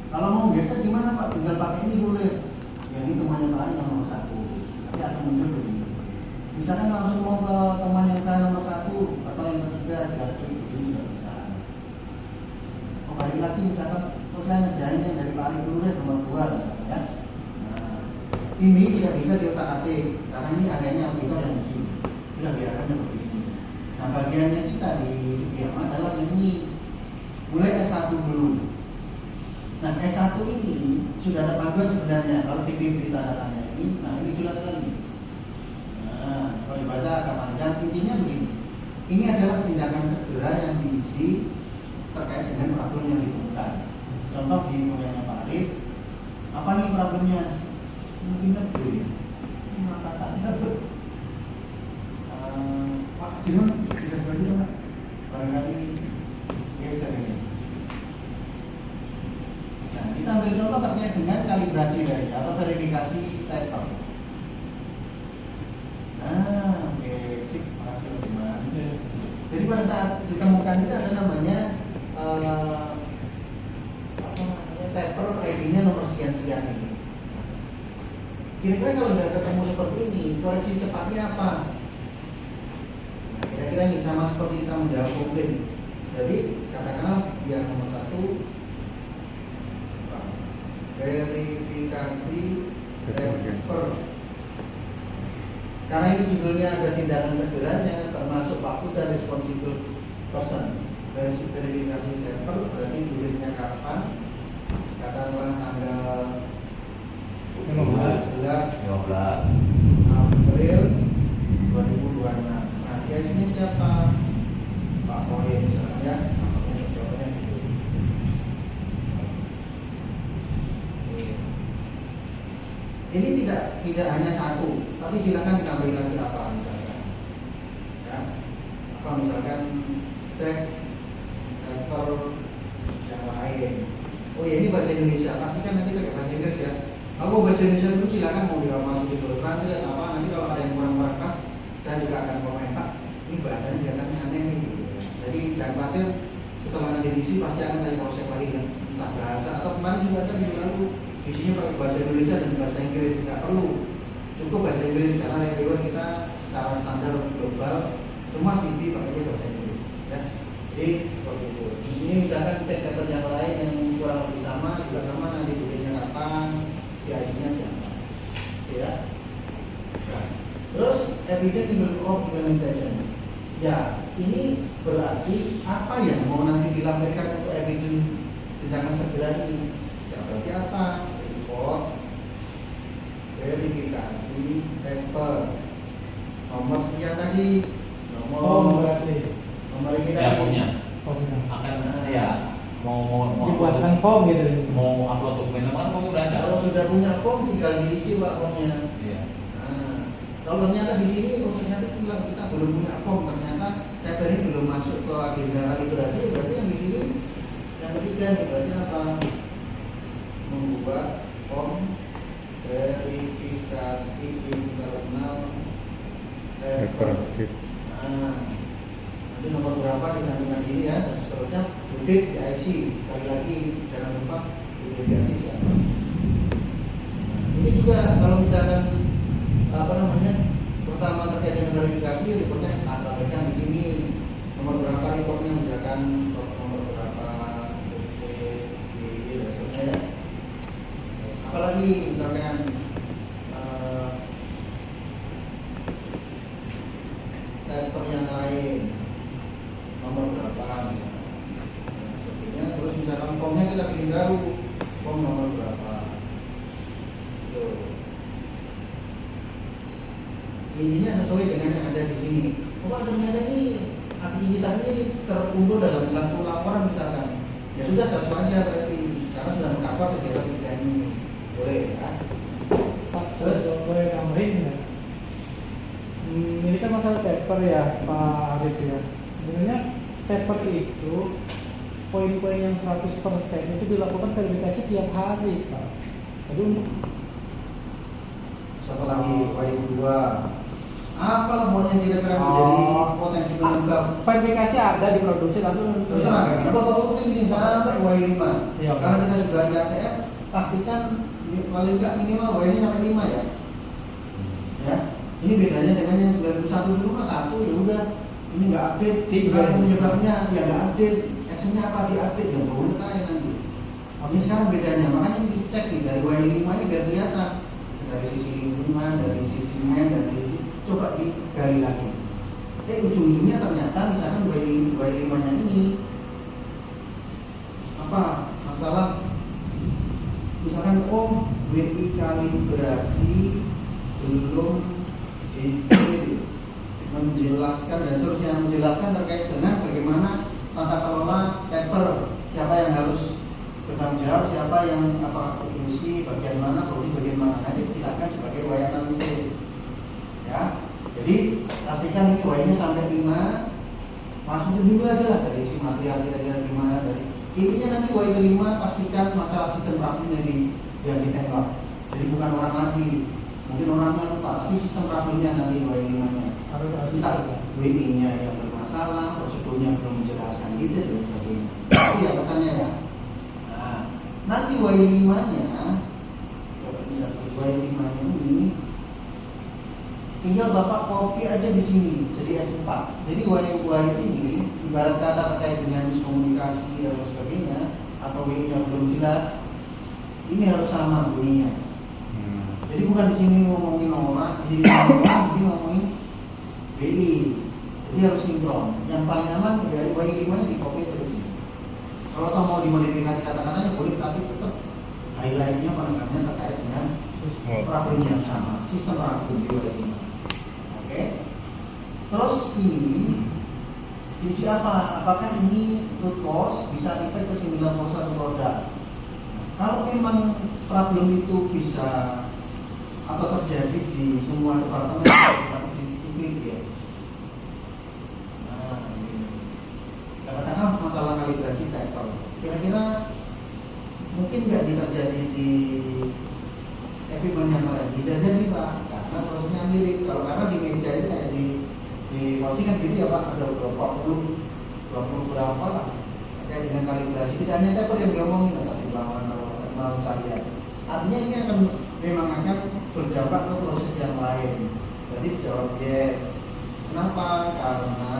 Kalau mau geser gimana Pak? Tinggal pakai ini boleh. Yang ini temannya Pak Ali nomor 1. Nanti akan muncul begini. Misalkan langsung mau ke teman yang saya nomor 1 atau yang ketiga, jadi di sini juga bisa. Oh, balik lagi misalkan, saya ngerjain yang dari Pak Ali dulu deh nomor 2 ya. Nah, ini tidak bisa diotak-atik karena ini areanya auditor yang isi. Sudah biarkan seperti ini. Nah, bagiannya kita di Sugiyama adalah yang ini. Mulai S1 dulu. Nah, S1 ini sudah ada panduan sebenarnya. Kalau TPP tanda tanya ini, nah ini jelas sekali. Nah, kalau dibaca agak panjang, intinya begini. Ini adalah tindakan segera yang diisi terkait dengan problem yang ditemukan. Contoh di mulainya Pak Arif, apa nih problemnya? Mungkin begini. Ini mata saya tuh. Pak Jinon bisa bagi dong Pak? Barangkali geser ini. Nah, kita ambil contoh terkait dengan kalibrasi dari atau verifikasi typer. Nah, oke, sip, makasih teman. Jadi pada saat ditemukan itu ada namanya typer ID-nya nomor sekian-sekian ini. Kira-kira kalau sudah ketemu seperti ini, koreksi cepatnya apa? Nah, kira-kira ini sama seperti kita menjawab komplain. Jadi katakanlah yang nomor 1 verifikasi typer. Karena ini judulnya ada tindakan segeranya, termasuk waktu dan responsible person. Verifikasi typer berarti judulnya kapan? Katakanlah tanggal 15 April 2026. Nah, guys-nya siapa? Pak Moe misalnya. Ini tidak hanya satu, tapi silakan ditambah lagi apa misalkan, ya, apa misalkan cek typer yang lain. Oh ya, ini bahasa Indonesia, pastikan nanti pakai bahasa Inggris ya. Kalau bahasa Indonesia dulu silakan mau dimasukin dulu translate apa, nanti kalau ada yang kurang pas, saya juga akan komen Pak. Ini bahasanya kelihatannya aneh nih. Gitu. Jadi jangan khawatir, setelah nanti diisi pasti akan saya proses lagi kan, entah bahasa atau kemarin juga ada minggu lalu. Isinya pakai bahasa Indonesia dan bahasa Inggris, tidak perlu cukup bahasa Inggris karena reviewer kita secara standar global semua CV pakainya bahasa Inggris ya. Jadi seperti itu. Ini misalkan cek typer yang lain yang kurang lebih sama juga sama, nanti bulannya kapan, PIC-nya siapa ya. Nah, terus evidence of implementation ya, ini berarti apa yang mau nanti dilampirkan untuk evidence tindakan segera ini ya, berarti apa? Report, verifikasi, typer, nomor sekian tadi, nomor ini tadi. Punya. Akan ya mau dibuatkan form gitu. Mau upload dokumen apa kamu udah ada? Kalau sudah punya form tinggal diisi Pak formnya. Iya. Nah, kalau ternyata di sini ternyata kita belum punya form, ternyata typer ini belum masuk ke agenda kalibrasi, berarti yang di sini yang ketiga nih berarti apa? Membuat form verifikasi internal typer. Nah, nanti nomor berapa dengan ini ya, dan seterusnya duduk di IC. Sekali lagi jangan lupa duduk di IC siapa. Nah, ini juga kalau misalkan pertama terkait dengan verifikasi, reportnya ada berikan di sini nomor berapa reportnya, misalkan nomor berapa di besoknya ya. Apalagi misalkan typer yang lain nomor berapa misalkan. Nah, sepertinya terus misalkan formnya kita bikin baru, form nomor berapa. Tuh. Intinya sesuai dengan yang ada di sini. Oh, ternyata ini aktivitas ini terkumpul dalam satu laporan misalkan. Ya sudah satu aja berarti, karena sudah mengcover kegiatan tiga ini. Boleh ya. Pak, terus boleh tambahin ya. Ini kan masalah paper ya Pak Arif ya. Sebenarnya paper itu poin-poin yang 100% itu dilakukan verifikasi tiap hari Pak. Jadi untuk satu lagi poin 2 Apalah pokoknya kira-kira menjadi potensi penyebab. Verifikasi ada di produksi tapi Terserah, Bapak urutin ini sampai Y5. Iya. Karena kita sudah di ATM, pastikan paling nggak minimal Y-nya sampai 5 ya. Ya, ini bedanya dengan yang 91 dulu mah 1 ya udah. Ini nggak update. Karena penyebabnya ya nggak update. Actionnya apa di-update ya boleh tanya nanti. Ini sekarang bedanya, makanya ini dicek nih dari Y5 ini biar kelihatan dari sisi lingkungan, dari sisi men, dari sisi coba digali lagi. Ujung-ujungnya ternyata misalkan Y5 nya ini apa masalah misalkan WI kalibrasi belum menjelaskan dan seterusnya menjelaskan terkait dengan bagaimana tata kelola taper, siapa yang harus bertanggung jawab, siapa yang apa produksi bagian mana, produksi bagian mana, nanti silakan sebagai Y analisis ya. Jadi pastikan ini Y-nya sampai 5, masukin dulu aja lah dari isi material kira-kira gimana dari intinya nanti Y ke-5 pastikan masalah sistem problemnya yang ditembak. Jadi bukan orang lagi, mungkin orangnya lupa, tapi sistem problemnya nanti Y5 nya entah WI-nya yang bermasalah, prosedurnya belum menjelaskan gitu dan sebagainya. Itu ya pesannya ya. Nah, nanti Y5 nya ini tinggal Bapak copy aja di sini jadi S4. Jadi Y ini ibarat kata terkait dengan miskomunikasi dan sebagainya atau WI-nya belum jelas, ini harus sama bunyinya. Jadi bukan di sini ngomongin orang, di sini ngomongin WI. Jadi harus sinkron. Yang paling aman dari Y5 nya di copy ke sini. Kalau toh mau dimodifikasi kata-katanya boleh, tapi tetap highlight-nya penekanannya terkait dengan problemnya yang sama, sistem problem di Y5. Oke. Terus ini diisi apa? Apakah ini root cause bisa efek ke 91 produk? Kalau memang problem itu bisa atau terjadi di semua departemen, diklik ya. Nah, ini. Katakan masalah kalibrasi taper. Kira-kira mungkin nggak terjadi di equipment yang lain? Bisa jadi Pak, karena prosesnya mirip. Kalau karena di meja itu kayak di mochi kan gitu ya Pak, ada berapa puluh berapa lah. Kayak dengan kalibrasi tidak hanya taper yang diomongin tadi lawan saya. Artinya ini memang akan berdampak ke proses yang lain. Jadi dijawab yes. Kenapa? Karena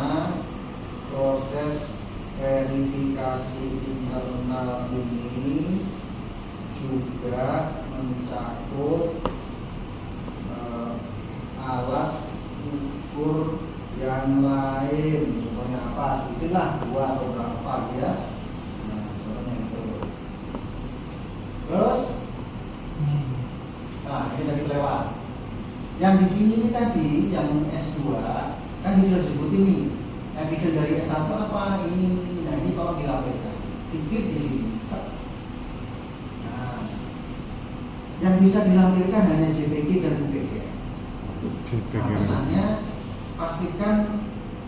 proses verifikasi internal ini juga mencakup alat ukur yang lain, contohnya apa? Sebutlah 2 atau berapa ya. Nah, contohnya itu. Terus, nah ini tadi kelewat. Yang di sini ini tadi, yang S2 kan sudah disebut ini. Evidence dari S1 apa? Ini. Nah ini tolong dilampirkan. Diklik di sini. Nah, yang bisa dilampirkan hanya JPG dan UPG. Nah, pesannya pastikan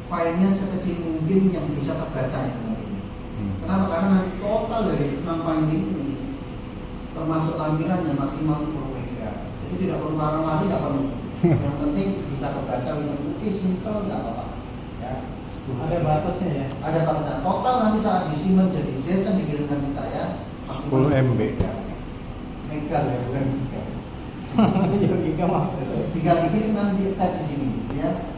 filenya sekecil mungkin yang bisa terbaca ya, ini. Kenapa? Karena nanti total dari 6 finding ini termasuk lampirannya maksimal 10 MB. Jadi tidak perlu lari, tidak perlu. Yang penting bisa terbaca dengan putih, simple, nggak apa-apa. Ya. Ada batasnya ya? Ada batasnya. Total nanti saat disimpan jadi JSON dikirimkan ke saya 10 MB. Mega ya, bukan giga. Ya giga mah. 3 GB ini nanti attach di sini, ya.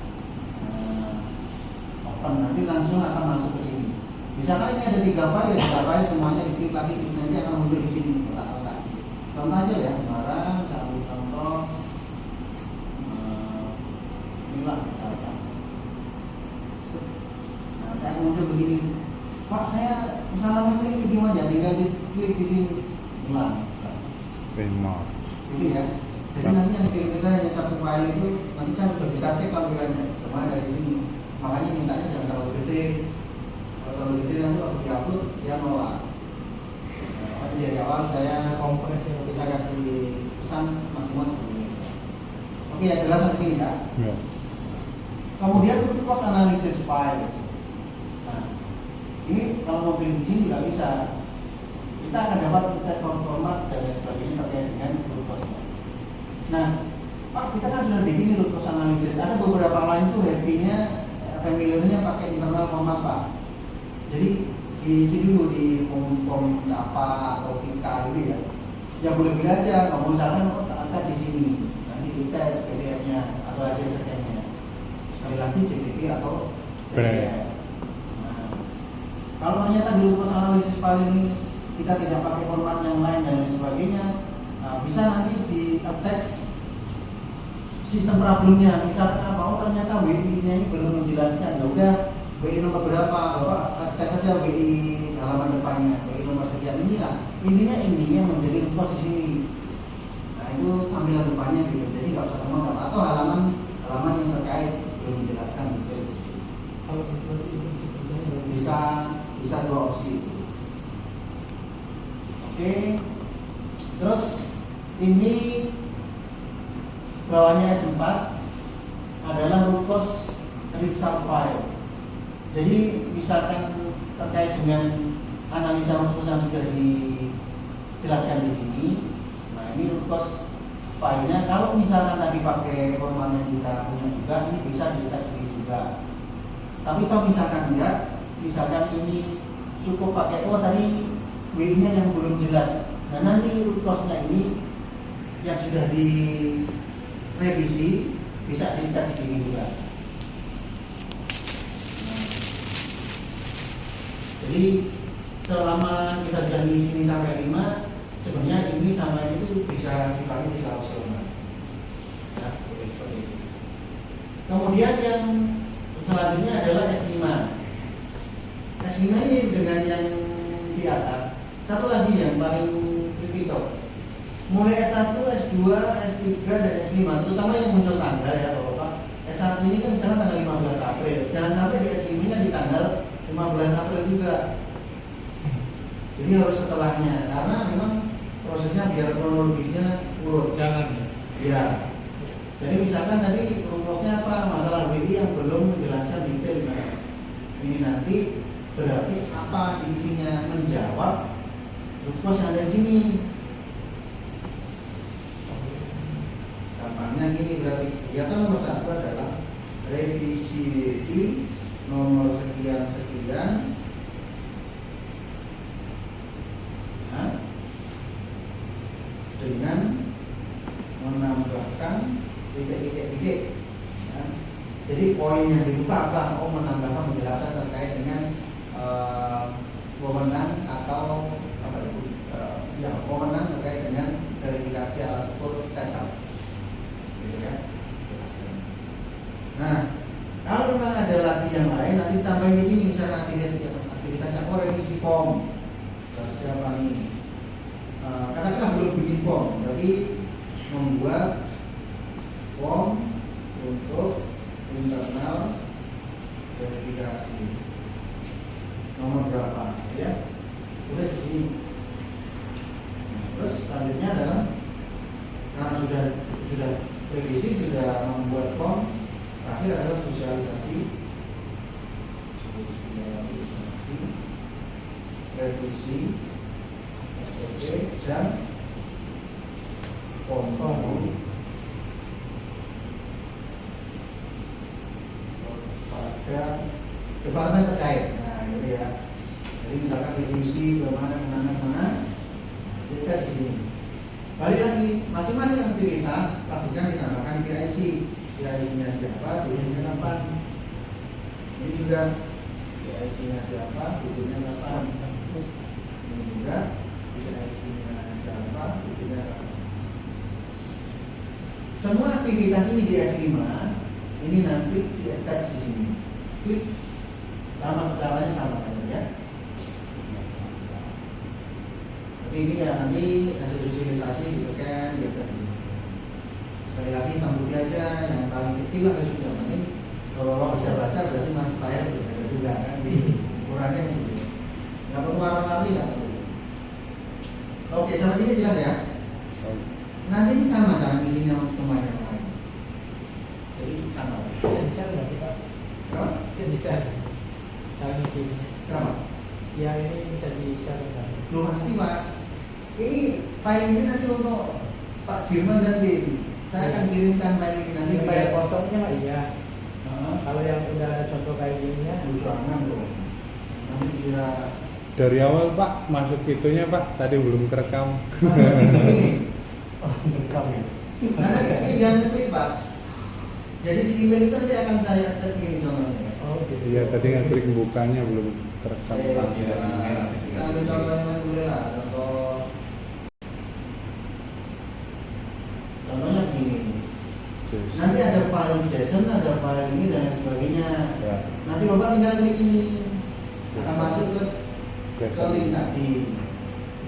Open nanti langsung akan masuk ke sini. Misalkan ini ada 3 file, 3 file semuanya diklik lagi, nanti akan muncul di sini. Contoh aja ya, Semarang, contoh inilah misalkan. Nanti akan muncul begini. Pak, saya salah ngeklik gimana? Tinggal diklik di sini. Ulang. Remote. Gitu ya. Jadi nanti yang kirim ke saya hanya 1 file itu, nanti saya sudah bisa cek lampirannya. Cuma dari sini. Makanya mintanya jangan terlalu gede. Kalau terlalu gede nanti waktu diupload dia nolak. Makanya dari awal saya Kompres ya. kita kasih pesan maksimal 10 menit. Oke ya, jelas sampai sini ya. Ya. Kemudian cost analysis files. Nah, ini kalau mau pilih di sini juga bisa. Kita akan dapat tes format dan sebagainya terkait dengan root cause. Nah, Pak, kita kan sudah bikin root cause analysis. Ada beberapa diisi dulu di form CAPA atau PIKA itu ya. Ya boleh-boleh aja, kamu misalkan oh ternyata di sini, nanti dites PDF-nya atau hasil scan-nya. Sekali lagi JPT atau PDF. Nah, kalau ternyata di lupus analisis file ini kita tidak pakai format yang lain dan lain sebagainya, nah, bisa nanti di attach sistem problemnya. Misalkan apa? Oh ternyata WI-nya ini belum menjelaskan. Ya udah, WI nomor berapa? Bapak attach saja WI halaman depannya, WI nomor sekian inilah. Intinya ini yang menjadi rumus di sini. Nah itu tampilan depannya gitu. Jadi nggak usah sama atau halaman yang terkait belum menjelaskan gitu. Kalau Bisa dua opsi. Oke. Terus ini bawahnya S4 adalah root cause result file. Jadi misalkan terkait dengan analisa root cause yang sudah dijelaskan di sini, nah ini root cause filenya. Kalau misalkan tadi pakai format yang kita punya juga, ini bisa dilihat sendiri juga. Tapi kalau misalkan enggak, misalkan ini cukup pakai tadi W-nya yang belum jelas. Nah nanti root cause-nya ini yang sudah direvisi bisa dilihat di sini juga. Nah, jadi selama kita sudah di sini sampai 5, sebenarnya ini sama itu bisa sifatnya bisa opsional. Ya, seperti itu. Kemudian yang selanjutnya adalah S5. S5 ini dengan yang di atas. Satu lagi yang paling critical. Mulai S1, S2, S3 dan S5, terutama yang muncul tanggal ya Bapak. S1 ini kan misalnya tanggal 15 April. Jangan sampai di S5 nya di tanggal 15 April juga. Jadi harus setelahnya karena memang prosesnya biar kronologisnya urut. Jangan ya. Ya. Jadi misalkan tadi rumusnya apa? Masalah WI yang belum menjelaskan detail. Nah, ini nanti berarti apa isinya menjawab rumus yang ada di sini. Gampangnya gini berarti kegiatan nomor 1 adalah revisi WI nomor sekian-sekian. Nah, dengan menambahkan titik-titik. Ya. Jadi poin yang dibuka apa? Oh, menambahkan penjelasan terkait dengan wewenang atau apa itu? Wewenang terkait dengan verifikasi alat ukur tetap. Gitu ya. Nah, kalau memang ada lagi yang lain, nanti tambahin di sini misalnya aktivitasnya revisi form. Seperti apa ini? Katakanlah belum bikin form, berarti membuat form untuk internal verifikasi nomor berapa ya, tulis di sini. Terus selanjutnya adalah karena sudah revisi, sudah membuat form, terakhir adalah sosialisasi revisi SOP dan form pada departemen terkait. Nah, gitu ya. Jadi misalkan revisi kemana, kita di sini. Balik lagi, masing-masing aktivitas pastikan ditambahkan PIC. PIC-nya siapa, butuhnya kapan. Ini juga PIC-nya siapa, butuhnya kapan. Ini juga PIC-nya siapa, butuhnya kapan. Semua aktivitas ini di S5 ini nanti di-attach di sini. Klik sama caranya sama ya. Tapi ini ya nanti hasil sosialisasi di-scan di-attach di sini. Sekali lagi hitam putih aja, yang paling kecil lah sudah penting. Kalau bisa baca berarti masih bayar juga kan. Jadi ukurannya gitu. Nggak perlu warna-warni nggak perlu. Oke, sampai sini jelas ya. Nanti ini sama cara isinya teman yang lain. Jadi sama. Bisa nggak sih Pak? Kenapa? Bisa. Cara ngisi. Kenapa? Ya ini bisa di-share kan? Belum pasti Pak. Ini file ini nanti untuk Pak Jirman dan tim. Saya akan kirimkan file ini nanti. Ini file kosongnya Pak, iya. Nah, Kalau yang udah ada contoh kayak gini ya, jangan dong. Nanti kira Dari awal Pak, masuk itunya Pak, tadi belum kerekam. Ini. Rekam ya. Nah nanti tinggal ngeklik Pak. Jadi di email itu nanti akan saya tag gini contohnya. Oh gitu. Iya, tadi ngeklik bukanya belum kerekam Pak. Kita ambil contoh yang dulu lah. Contohnya begini. Yes. Nanti ada file JSON, ada file ini dan lain sebagainya. Ya. Nanti Bapak tinggal klik ini. Akan masuk ke link tadi.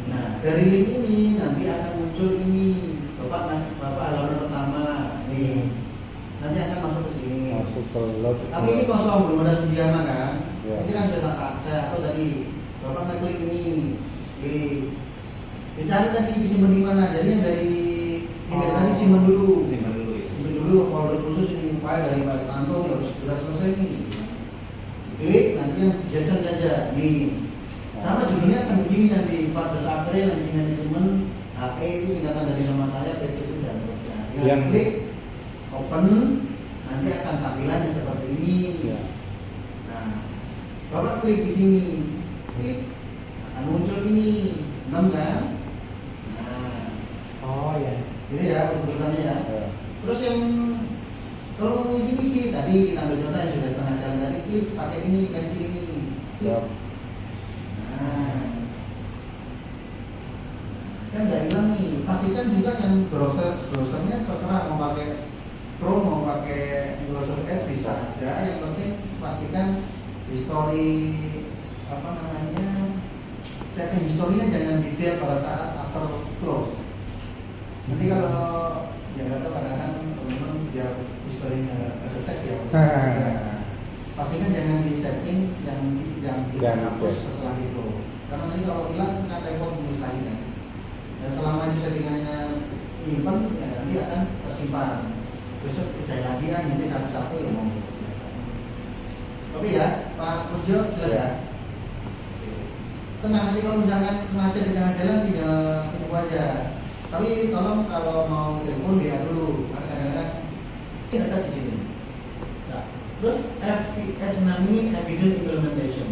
Nah, dari link ini nanti akan muncul ini. Bapak halaman pertama nih. Nanti akan masuk ke sini. Masuk ke lot. Tapi ini kosong, belum ada Sudiana kan? Ya. Ini kan sudah saya upload tadi. Bapak ngeklik ini. Dicari tadi disimpan di mana? Jadi yang dari email tadi simpan dulu. Simpan dulu ya. Simpan dulu folder khusus ini file dari Pak Tanto yang sudah selesai nih. Klik nanti yang JSON saja nih. Sama judulnya akan begini nanti 14 April Legacy Management HE itu singkatan dari nama saya PT sudah seterusnya. Yang Klik open nanti akan tampilannya seperti ini. Ya. Nah, Bapak klik di sini, klik akan muncul ini 6 kan? Nah, Oh ya. ini ya urutannya ya. Ya. Terus yang kalau mau isi-isi tadi kita ambil contoh yang sudah setengah jalan tadi, klik pakai ini pensil ini. Klik. Ya. Nah, kan nggak hilang nih. Pastikan juga yang browsernya terserah mau pakai Chrome mau pakai browser Edge bisa aja. Yang penting pastikan history apa namanya setting historinya jangan detail pada saat after close. Nanti kalau ya nggak tahu kadang-kadang teman-teman biar historinya kedetek ya. Pastikan jangan di setting yang dihapus setelah itu. Karena nanti kalau hilang kan repot mustahil kan. Dan selama itu settingannya nyimpen ya nanti akan tersimpan. Besok kita lagi kan nanti satu-satu yang mau. Oke ya, Pak Pujo jelas ya. Tenang nanti kalau misalkan macet di tengah jalan tinggal tunggu aja. Tapi tolong kalau mau telepon dia dulu karena kadang-kadang ini ada di sini. Nah, terus FS6 ini Evidence Implementation.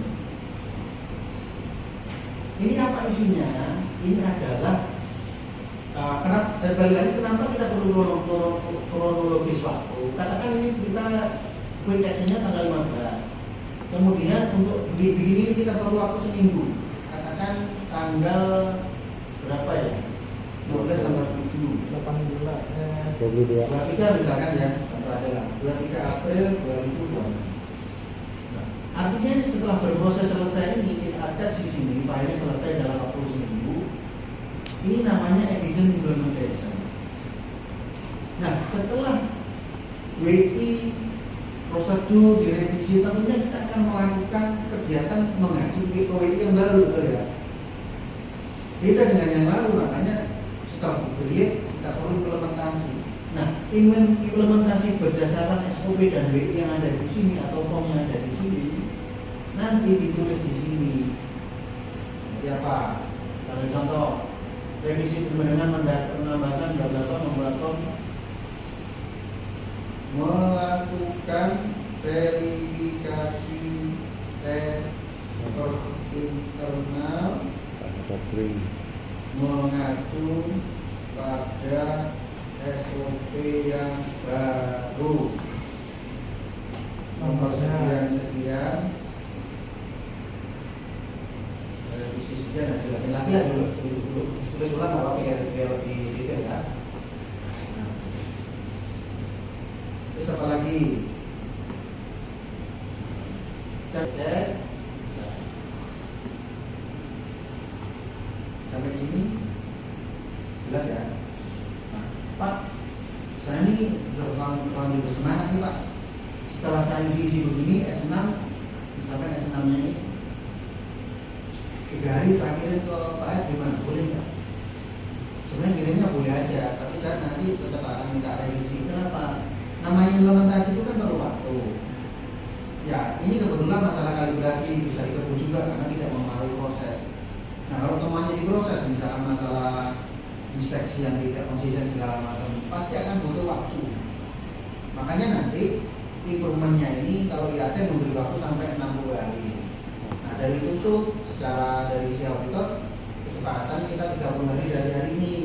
Ini apa isinya? Ini adalah kenapa kita perlu kronologis waktu? Katakan ini kita quick action-nya tanggal 15. Kemudian untuk begini ini kita perlu waktu seminggu. Katakan tanggal berapa ya? 12 tambah 7 8 bulan. 22. 23 misalkan ya, contoh aja lah 23 April 2020. Nah, artinya ini setelah berproses selesai ini kita attach di sini, filenya selesai dalam waktu seminggu. Ini namanya evidence implementation. Nah, setelah WI prosedur direvisi, tentunya kita akan melakukan kegiatan mengacu ke WI yang baru, betul ya? Beda dengan yang lalu, makanya setelah create kita perlu implementasi. Nah, implementasi berdasarkan SOP dan WI yang ada di sini atau form yang ada di sini nanti ditulis di sini. Seperti apa? Ambil contoh, revisi dengan menambahkan data membuat melakukan verifikasi teknik internal mengacu pada SOP yang baru nomor sekian revisi sekian dan jelasin lagi lah dulu tulis ulang apa biar lebih detail ya. Nah, terus apa lagi? Cek sampai di sini jelas ya. Nah, Pak, saya ini terlalu bersemangat nih Pak. Setelah saya isi begini S6, misalkan S6 nya ini 3 hari saya kirim ke Pak Ed, gimana? Boleh nggak? Sebenarnya kirimnya boleh aja, tapi saya nanti tetap akan minta revisi. Kenapa? Namanya implementasi itu kan perlu waktu. Ya, ini kebetulan masalah kalibrasi bisa dikebut juga karena tidak mempengaruhi proses. Nah, kalau temannya diproses, misalkan masalah inspeksi yang tidak konsisten segala macam, pasti akan butuh waktu. Makanya nanti improvementnya ini kalau IAT memberi waktu sampai 60 hari. Nah, dari itu secara dari si auditor kesepakatan kita 30 hari dari hari ini.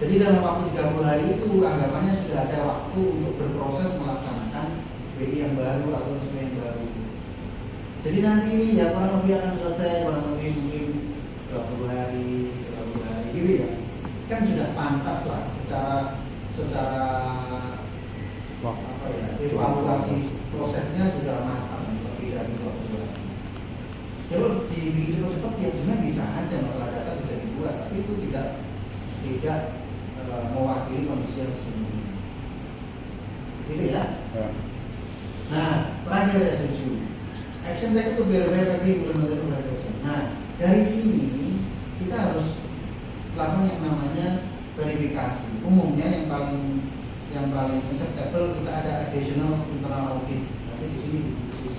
Jadi dalam waktu 30 hari itu anggapannya sudah ada waktu untuk berproses melaksanakan BI yang baru atau SB yang baru. Jadi nanti ini ya kurang lebih akan selesai kurang lebih mungkin 20 hari gitu ya. Kan sudah pantas lah secara apa ya, evaluasi prosesnya sudah matang lebih dari 20 hari. Kalau dibikin cepat-cepat ya sebenarnya bisa aja, masalah data bisa dibuat, tapi itu tidak mewakili kondisi yang sesungguhnya. Gitu ya. Nah, terakhir ya setuju. Action take itu biar implemented evaluation. Nah, dari sini kita harus lakukan yang namanya verifikasi. Umumnya yang paling acceptable kita ada additional internal audit. Nanti di sini khusus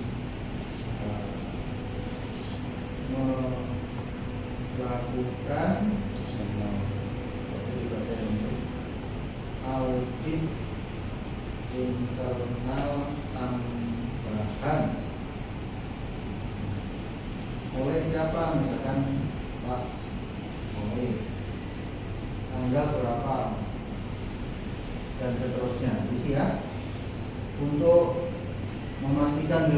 melakukan audit internal tambahan oleh siapa, misalkan Pak oleh tanggal berapa dan seterusnya, isi ya, untuk memastikan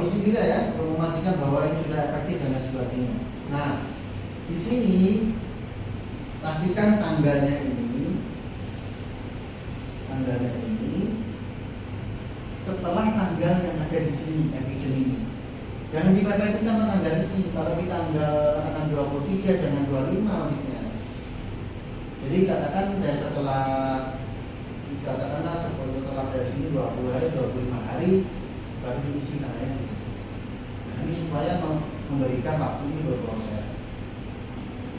isi tidak ya, untuk memastikan bahwa ini sudah efektif dan sebagainya. Nah, di sini pastikan tanggalnya ini setelah tanggal yang ada di sini, eviction ini. Jangan dipepet sama tanggal ini. Kalau di tanggal katakan 23, jangan 25 auditnya. Jadi katakan setelah dari sini 20 hari, 25 hari baru diisi tanggalnya di sini. Nah, ini supaya memberikan waktu ini berproses.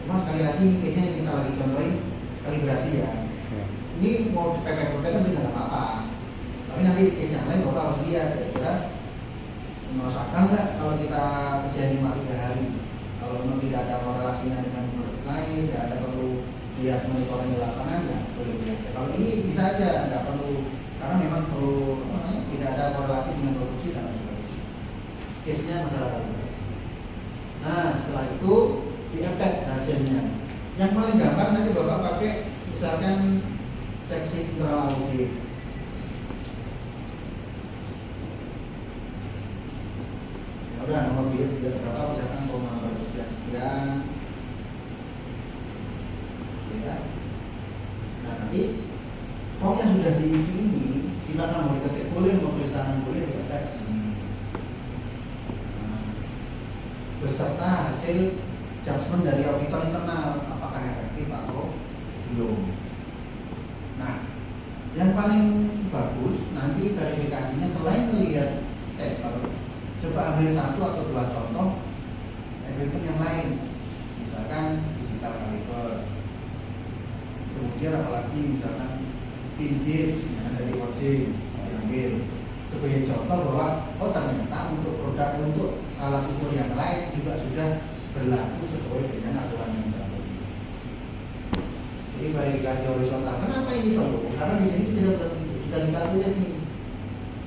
Cuma sekali lagi ini case-nya yang kita lagi contohin kalibrasi ya. Ini mau dipepet kan juga nggak apa-apa. Tapi nanti di case yang lain Bapak harus lihat kira-kira masuk akal nggak kalau kita kerjain 3 hari. Kalau memang tidak ada korelasinya dengan produk lain, tidak ada perlu lihat monitoring di lapangan, ya boleh lihat. Kalau ini bisa aja, nggak perlu, karena memang perlu tidak ada korelasi dengan produksi dan sebagainya. Case-nya masalah kalibrasi. Nah, setelah itu di-attach hasilnya. Yang paling gampang nanti Bapak pakai misalkan cek sheet internal audit. Ya udah, nomor bilik berapa misalkan nomor sekian. Ya. Nah, nanti form yang sudah diisi ini silakan mau diketik boleh, mau tulis tangan boleh, di-attach sini. Beserta hasil judgement dari auditor internal apakah efektif atau belum. Nah, yang paling bagus nanti verifikasinya selain melihat coba ambil 1 atau 2 contoh equipment yang lain, misalkan digital caliper, kemudian apalagi misalkan pin gauge dari OJ diambil sebagai contoh bahwa ternyata untuk produk untuk alat ukur yang lain juga sudah berlaku sesuai dengan aturan yang baru. Jadi verifikasi horizontal. Kenapa ini perlu? Karena di sini sudah kita tulis nih.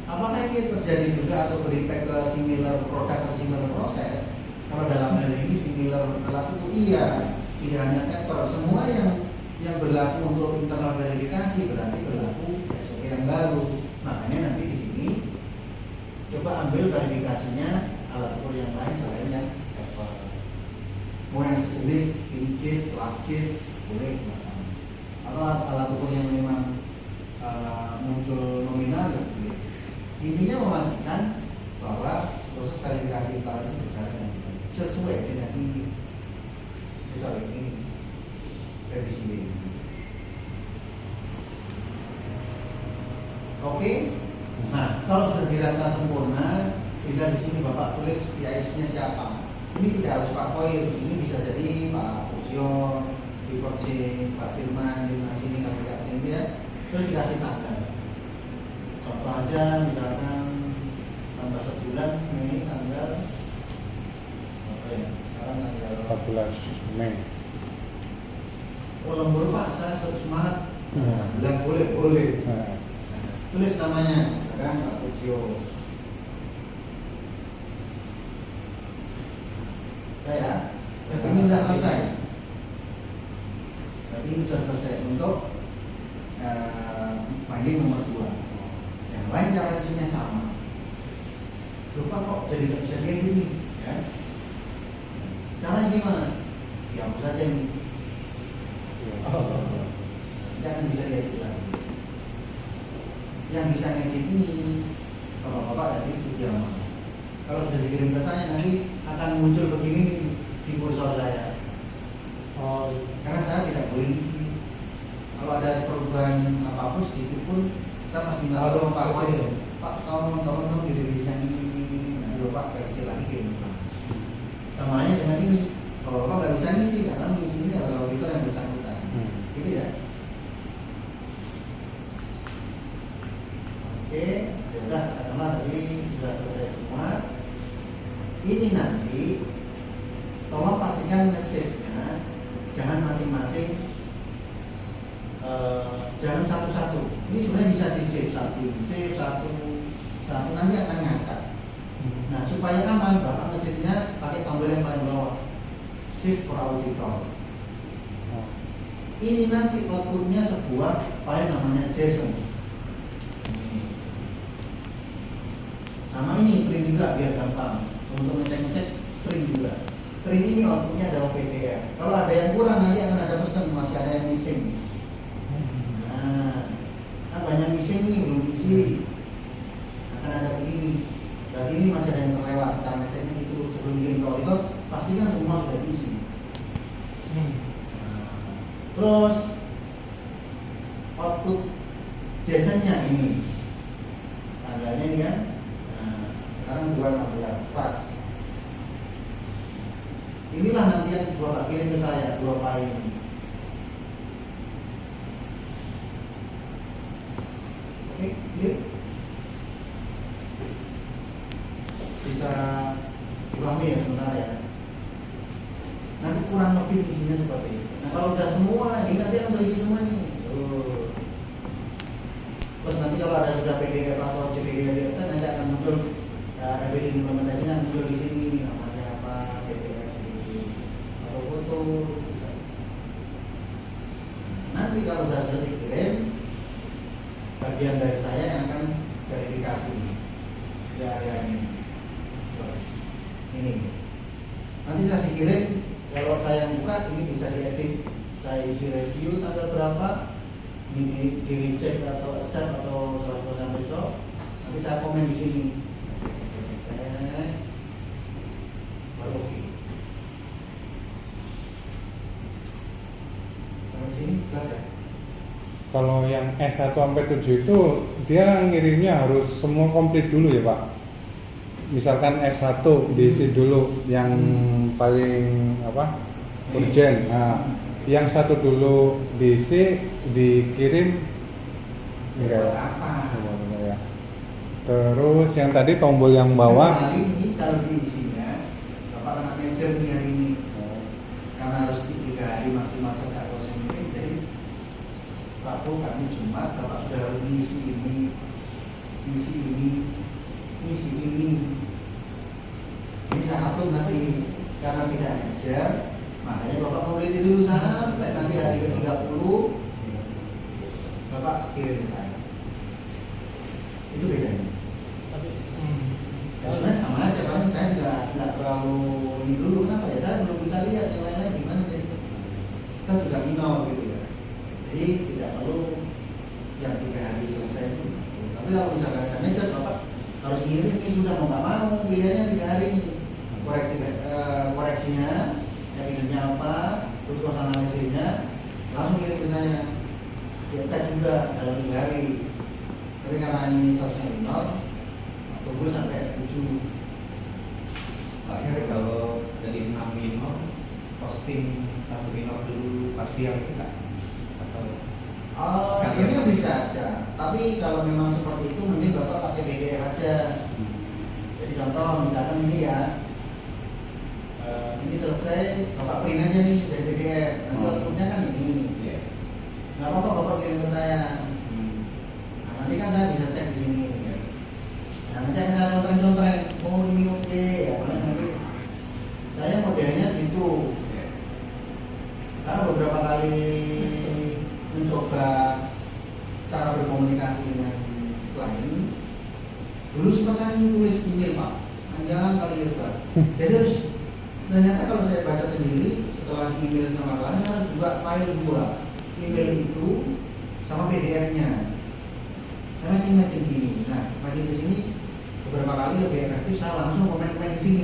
Apakah ini terjadi juga atau berimpact ke similar produk atau similar proses? Kalau dalam hal ini similar alat itu iya, tidak hanya taper, semua yang berlaku untuk internal verifikasi berarti berlaku SOP yang baru. Makanya nanti di sini coba ambil verifikasinya alat ukur yang lain selain yang taper. Mau yang sejenis indicate, plugin boleh silakan. Atau alat ukur yang memang muncul nominal ya boleh. Intinya memastikan bahwa proses verifikasi internal itu berjalan dengan baik sesuai dengan ini. Misalnya ini revisi ini. Oke. Nah, kalau sudah dirasa sempurna, tinggal di sini Bapak tulis PIS-nya siapa. Ini tidak harus Pak Koir, ini bisa jadi Pak Pusio, Pak Pak Firman, di sini kalau tidak tinggi ya. Terus dikasih tanggal. Contoh aja misalkan tanggal sebulan Mei tanggal apa ya? Sekarang tanggal 14 Mei. Oh lembur Pak, saya semangat. Bilang boleh. Tulis namanya, misalkan Pak Pusio. ya. Berarti ini sudah selesai. Berarti ini sudah selesai untuk finding nomor 2. Yang lain cara isunya sama. Lupa kok jadi nggak bisa kayak gini, ya. Caranya gimana? Ya hapus saja nih. Jangan bisa lihat lagi. Yang bisa ngedit ini bapak-bapak dari Sudiama. Kalau sudah dikirim ke saya nanti akan muncul begini nih di kursor saya. Oh, Karena saya tidak boleh isi. Kalau ada perubahan apapun sedikit pun saya pasti Harus Pak isi ya? Pak tolong direvisi yang ini. Nanti bapak revisi lagi kirim. Sama halnya dengan ini. Kalau bapak nggak bisa ngisi karena ngisi ini adalah auditor yang bersangkutan. Gitu ya. Oke, sudah katakanlah tadi sudah selesai semua. Ini nanti tolong pastikan nge-save-nya jangan masing-masing, jangan satu-satu. Ini sebenarnya bisa di-save satu nanti akan ngacak. Nah supaya aman, bapak nge-save-nya pakai tombol yang paling bawah, Save for Auditor. Ini nanti outputnya sebuah file namanya JSON. Sama ini print juga biar gampang untuk ngecek print juga. Print ini outputnya adalah PDF. Kalau ada yang kurang nanti akan ada pesan masih ada yang missing. Nah, kan banyak missing nih belum isi. Akan ada begini. Berarti ini masih ada yang terlewat. Cara ngeceknya itu sebelum bikin auditor pastikan semua sudah diisi. Terus output JSON-nya ini tanggalnya ini kan. Sekarang 2/16 pas. Inilah nanti yang bapak kirim ke saya 2 file ini. Oke, clear? Bisa dipahami ya sebentar ya. Nanti kurang lebih isinya seperti itu. Nah kalau udah semua, ini nanti akan terisi semua nih. Terus nanti kalau ada sudah PDF atau JPG nanti akan muncul evidence implementasinya muncul di sini namanya apa, PDF atau foto. Nanti kalau sudah selesai dikirim, bagian dari saya yang akan verifikasi di area ini. Ini nanti saya dikirim. Kalau saya buka ini bisa diedit, saya isi review tanggal berapa, ini di reject atau accept atau 100% resolve. Nanti saya komen di sini. Baru oke. Sampai sini jelas ya? Kalau yang S1 sampai 7 itu dia ngirimnya harus semua komplit dulu ya Pak. Misalkan S1 diisi dulu yang paling apa urgent. Nah, yang satu dulu diisi dikirim enggak apa? Ya. Terus yang tadi tombol yang bawah. Kali ini kalau diisinya bapak kena manajer nih hari ini. Karena harus 3 hari maksimal saya proses ini. Jadi Rabu kami Jumat bapak sudah harus ngisi ini, ngisi ini, ngisi ini. Ini saya upload nanti karena tidak ngejar, makanya bapak meneliti dulu sampai nanti hari ke-30 bapak kirim ke saya. Itu bedanya. Ya sebenarnya sama aja, paling saya nggak terlalu ini dulu. Kenapa ya? Saya belum bisa lihat yang lain-lain gimana jadi. Kita juga minor gitu ya. Jadi tidak perlu yang 3 hari selesai itu. Tapi kalau misalkan ada manajer, bapak harus ngirim ini sudah mau nggak mau pilihannya 3 hari ini. Koreksinya, evidence-nya apa, terus analisisnya, langsung kirim ke saya. Kita juga dalam 3 hari. Tapi karena ini seharusnya minor, tunggu sampai S7. Pak Heru, kalau dari 6 minor, posting 1 minor dulu parsial itu enggak? Atau sebenarnya bisa aja, tapi kalau memang seperti itu mending bapak pakai PDF aja. Jadi contoh misalkan ini ya, ini selesai, bapak print aja nih dari PDF. Nanti outputnya kan ini. Nggak apa-apa bapak kirim ke saya. Nah, nanti kan saya bisa cek di sini. Nah, nanti akan saya contoh-contoh, oh ini oke, ya paling nanti saya modelnya Karena beberapa kali mencoba cara berkomunikasi dengan klien, dulu sempat saya tulis email Pak, panjang kali lebar. Jadi harus ternyata kalau saya baca sendiri setelah di email sama klien, saya harus buka file 2 email itu sama PDF-nya. Saya matching gini. Nah, matching di sini beberapa kali lebih efektif saya langsung komen-komen di sini.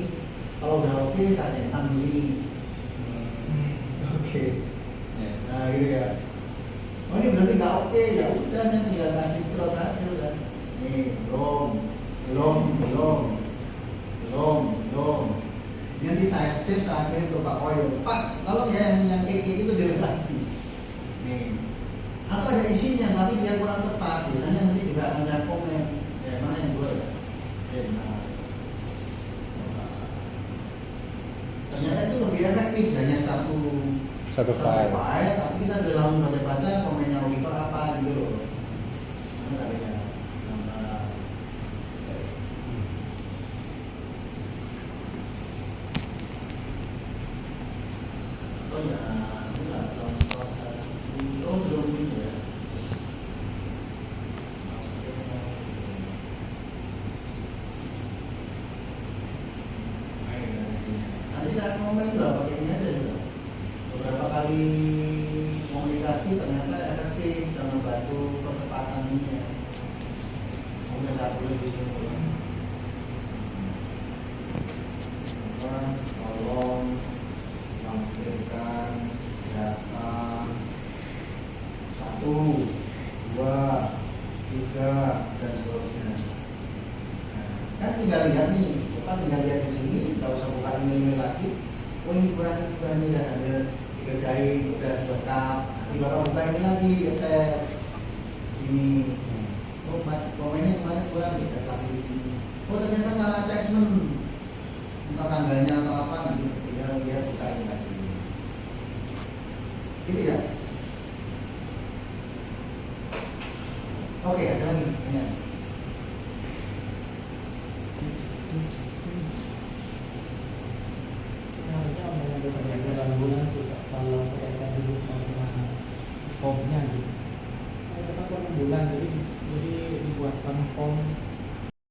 Kalau udah oke, saya centang di sini. Oke. Nah, gitu ya. Oh ini berarti nggak oke, ya udah nanti tinggal kasih terus aja udah. Nih, belum. Nanti saya save, saya kirim ke Pak Koyo. Pak, tolong ya yang keke itu direct lagi. Nih. Atau ada isinya tapi dia kurang tepat. Biasanya nanti juga akan saya komen. Ya mana yang gue ya? Nah. Ternyata itu lebih efektif hanya satu file, tapi kita sudah langsung baca komennya auditor apa gitu loh. Ini tadinya nama. Oh ya, inilah contoh belum ini ya. Nanti saya komen udah pakai ini aja juga. Beberapa kali komunikasi ternyata efektif dan membantu percepatan ini ya. Mungkin saya tulis di sini. Tolong lampirkan data 1, 2, 3 dan seterusnya. Nah, kan tinggal lihat nih, kita tinggal lihat di sini, nggak usah buka email lagi. Oh ini kurang ini udah ambil dikerjain, udah lengkap. Nanti bapak buka ini lagi, tes ini. Oh komennya kemarin kurang, tes lagi di sini. Oh ternyata salah attachment, entah tanggalnya atau apa, nanti tinggal lihat buka ini lagi. Gitu ya. Oke, ada lagi.